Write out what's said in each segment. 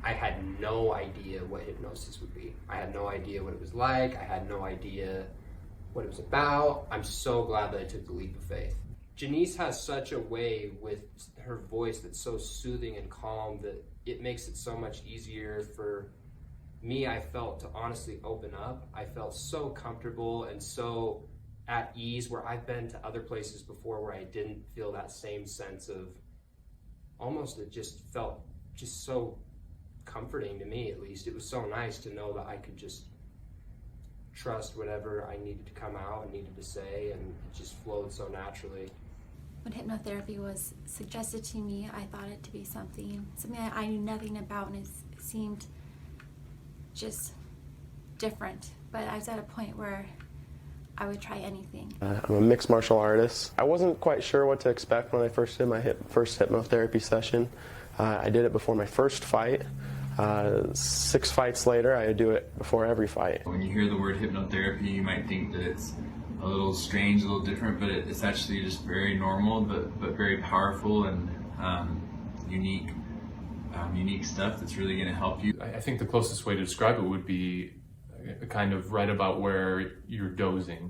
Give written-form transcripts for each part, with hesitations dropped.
I had no idea what hypnosis would be. I had no idea what it was like. I had no idea what it was about. I'm so glad that I took the leap of faith. Janice has such a way with her voice that's so soothing and calm that it makes it so much easier for me, I felt, to honestly open up. I felt so comfortable and so at ease, where I've been to other places before where I didn't feel that same sense of, almost, it just felt just so comforting to me, at least. It was so nice to know that I could just trust whatever I needed to come out and needed to say, and it just flowed so naturally. When hypnotherapy was suggested to me, I thought it to be something that I knew nothing about, and it seemed just different. But I was at a point where I would try anything. I'm a mixed martial artist. I wasn't quite sure what to expect when I first did my first hypnotherapy session. I did it before my first fight. 6 fights later, I would do it before every fight. When you hear the word hypnotherapy, you might think that it's a little strange, a little different, but it's actually just very normal, but very powerful and unique stuff that's really going to help you. I think the closest way to describe it would be kind of right about where you're dozing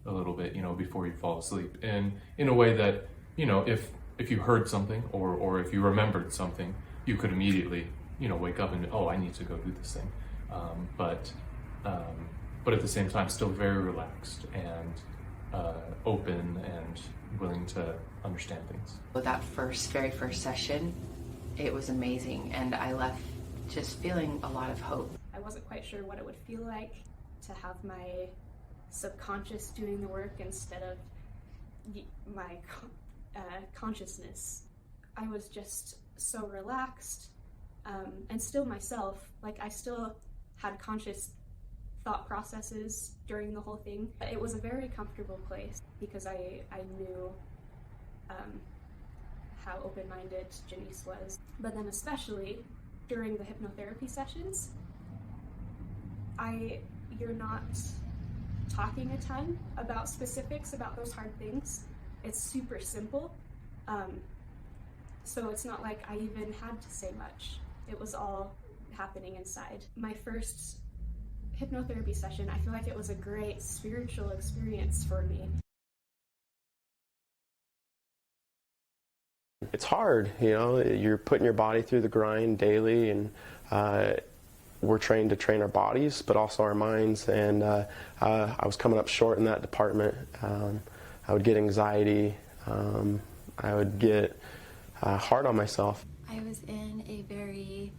a little bit, before you fall asleep. And in a way that, if you heard something or if you remembered something, you could immediately, wake up and, oh, I need to go do this thing. But at the same time, still very relaxed and open and willing to understand things. With that very first session, it was amazing, and I left just feeling a lot of hope. I wasn't quite sure what it would feel like to have my subconscious doing the work instead of my consciousness. I was just so relaxed and still myself. Like, I still had conscious thought processes during the whole thing. It was a very comfortable place because I knew how open-minded Janice was. But then especially during the hypnotherapy sessions, you're not talking a ton about specifics, about those hard things. It's super simple. So it's not like I even had to say much. It was all happening inside. My first hypnotherapy session, I feel like it was a great spiritual experience for me. It's hard, you're putting your body through the grind daily, and we're trained to train our bodies, but also our minds, and I was coming up short in that department. I would get anxiety, I would get hard on myself. I was in a very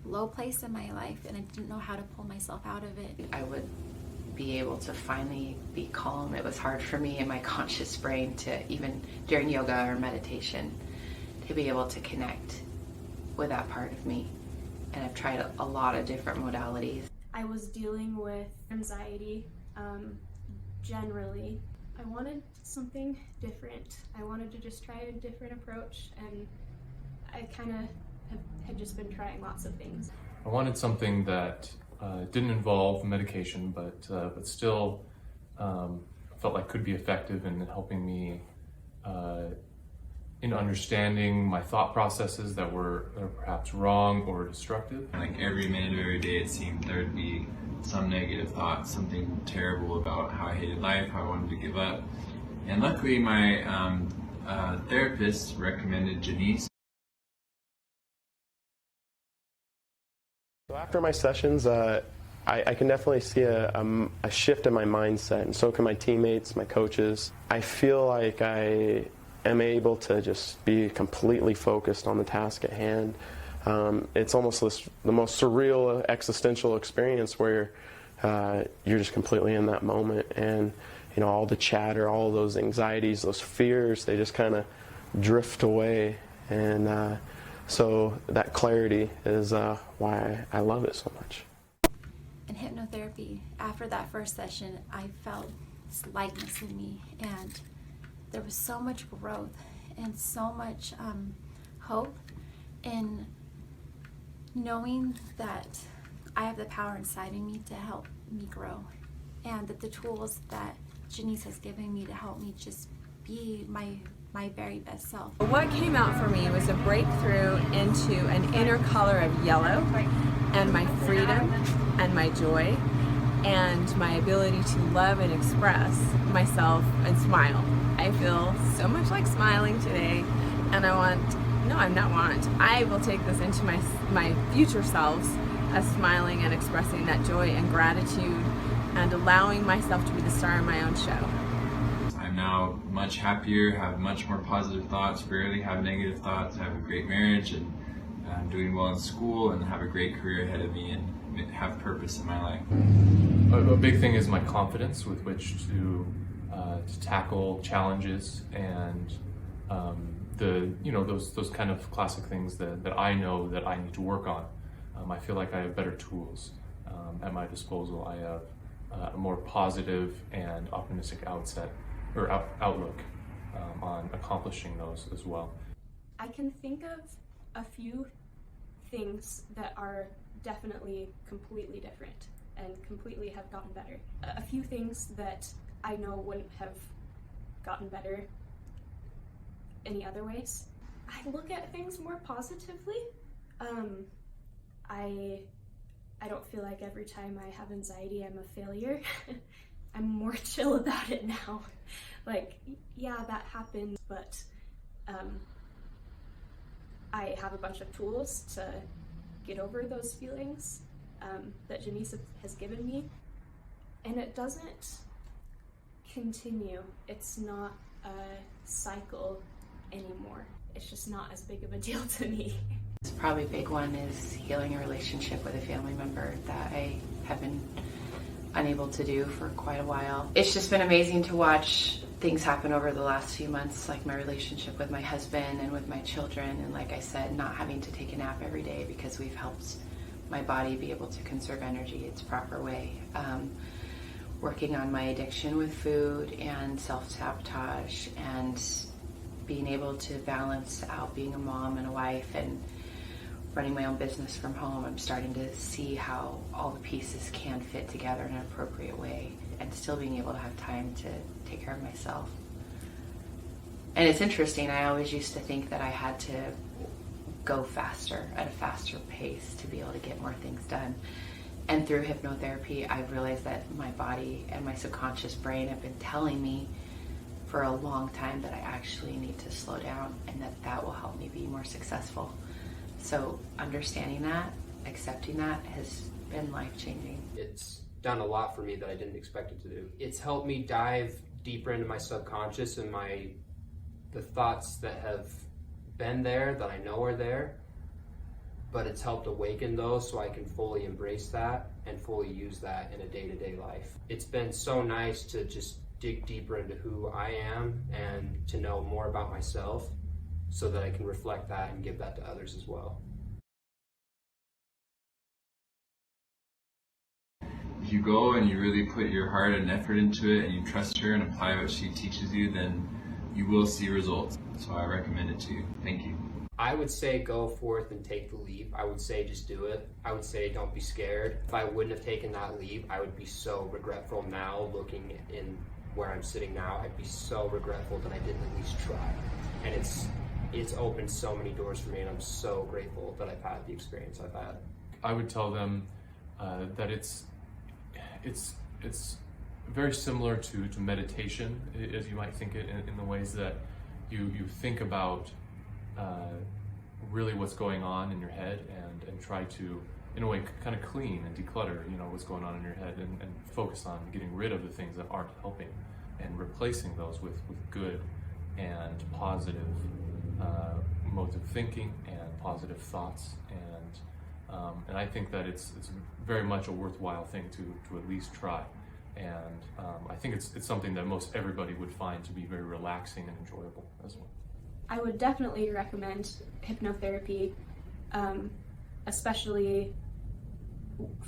low place in my life, and I didn't know how to pull myself out of it. I would be able to finally be calm. It was hard for me in my conscious brain to, even during yoga or meditation, to be able to connect with that part of me. And I've tried a lot of different modalities. I was dealing with anxiety generally. I wanted something different. I wanted to just try a different approach, and I kind of had just been trying lots of things. I wanted something that didn't involve medication, but still felt like could be effective in helping me in understanding my thought processes that were perhaps wrong or destructive. Like every minute of every day, it seemed there would be some negative thought, something terrible about how I hated life, how I wanted to give up. And luckily, my therapist recommended Janice. So after my sessions, I can definitely see a shift in my mindset, and so can my teammates, my coaches. I feel like I am able to just be completely focused on the task at hand. It's almost the most surreal existential experience where you're just completely in that moment, and all the chatter, all those anxieties, those fears, they just kind of drift away, and so that clarity is why I love it so much. In hypnotherapy, after that first session, I felt this lightness in me, and there was so much growth and so much hope in knowing that I have the power inside of me to help me grow, and that the tools that Janice has given me to help me just be my my very best self. What came out for me was a breakthrough into an inner color of yellow, and my freedom and my joy and my ability to love and express myself and smile. I feel so much like smiling today, and I will take this into my future selves as smiling and expressing that joy and gratitude and allowing myself to be the star in my own show. I'm now much happier, have much more positive thoughts, rarely have negative thoughts, have a great marriage, and I'm doing well in school, and have a great career ahead of me, and have purpose in my life. A big thing is my confidence with which to tackle challenges, and those kind of classic things that I know that I need to work on. I feel like I have better tools at my disposal. I have a more positive and optimistic outlook on accomplishing those as well. I can think of a few things that are definitely completely different and completely have gotten better. A few things that I know wouldn't have gotten better any other ways. I look at things more positively. I don't feel like every time I have anxiety I'm a failure. I'm more chill about it now. Like, yeah, that happened, but I have a bunch of tools to get over those feelings that Janice has given me, and it doesn't continue. It's not a cycle anymore. It's just not as big of a deal to me. It's probably a big one is healing a relationship with a family member that I have been unable to do for quite a while. It's just been amazing to watch things happen over the last few months, like my relationship with my husband and with my children, and like I said, not having to take a nap every day because we've helped my body be able to conserve energy its proper way. Working on my addiction with food and self-sabotage, and being able to balance out being a mom and a wife and running my own business from home. I'm starting to see how all the pieces can fit together in an appropriate way, and still being able to have time to take care of myself. And it's interesting, I always used to think that I had to go faster, at a faster pace, to be able to get more things done. And through hypnotherapy, I've realized that my body and my subconscious brain have been telling me for a long time that I actually need to slow down, and that will help me be more successful. So understanding that, accepting that, has been life-changing. It's done a lot for me that I didn't expect it to do. It's helped me dive deeper into my subconscious and the thoughts that have been there, that I know are there, but it's helped awaken those so I can fully embrace that and fully use that in a day-to-day life. It's been so nice to just dig deeper into who I am and to know more about myself so that I can reflect that and give that to others as well. If you go and you really put your heart and effort into it, and you trust her and apply what she teaches you, then you will see results. So I recommend it to you. Thank you. I would say go forth and take the leap. I would say just do it. I would say don't be scared. If I wouldn't have taken that leap, I would be so regretful now, looking in where I'm sitting now. I'd be so regretful that I didn't at least try. And it's opened so many doors for me, and I'm so grateful that I've had the experience I've had. I would tell them that it's very similar to meditation, as you might think it, in the ways that you think about really what's going on in your head, and try to, in a way, kind of clean and declutter, what's going on in your head, and focus on getting rid of the things that aren't helping, and replacing those with good and positive modes of thinking and positive thoughts, and I think that it's very much a worthwhile thing to at least try, and I think it's something that most everybody would find to be very relaxing and enjoyable as well. I would definitely recommend hypnotherapy, especially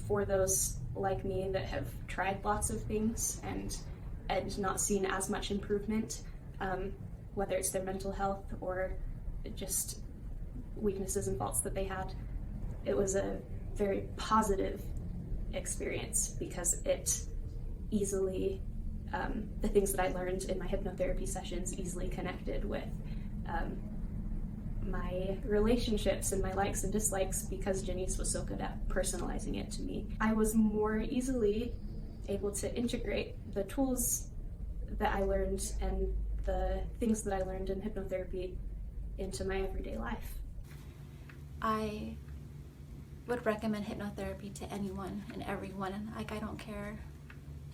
for those like me that have tried lots of things and not seen as much improvement, whether it's their mental health or just weaknesses and faults that they had. It was a very positive experience because it easily the things that I learned in my hypnotherapy sessions easily connected with my relationships and my likes and dislikes, because Janice was so good at personalizing it to me. I was more easily able to integrate the tools that I learned and the things that I learned in hypnotherapy into my everyday life. I would recommend hypnotherapy to anyone and everyone. And I don't care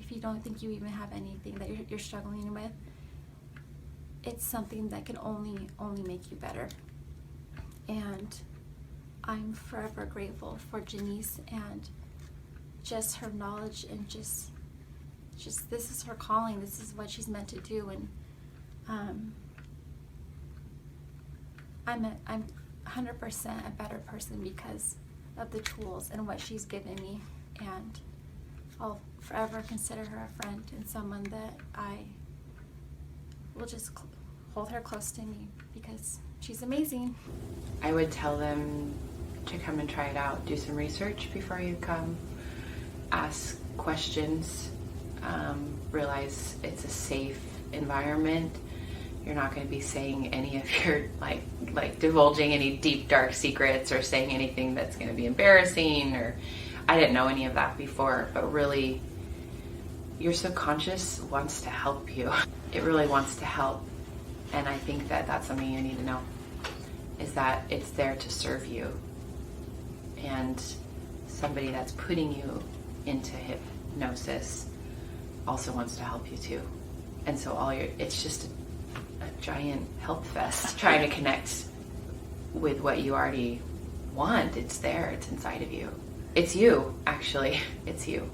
if you don't think you even have anything that you're struggling with. It's something that can only make you better. And I'm forever grateful for Janice and just her knowledge, and just this is her calling. This is what she's meant to do. And I'm 100% a better person because of the tools and what she's given me, and I'll forever consider her a friend and someone that I will just hold her close to me because she's amazing. I would tell them to come and try it out. Do some research before you come. Ask questions. Realize it's a safe environment. You're not going to be saying any of your like divulging any deep dark secrets or saying anything that's going to be embarrassing, or I didn't know any of that before, but really your subconscious wants to help you. It really wants to help, and I think that that's something you need to know, is that it's there to serve you, and somebody that's putting you into hypnosis also wants to help you too. And so it's just a giant help fest trying to connect with what you already want. It's there, it's inside of you. It's you, actually. It's you.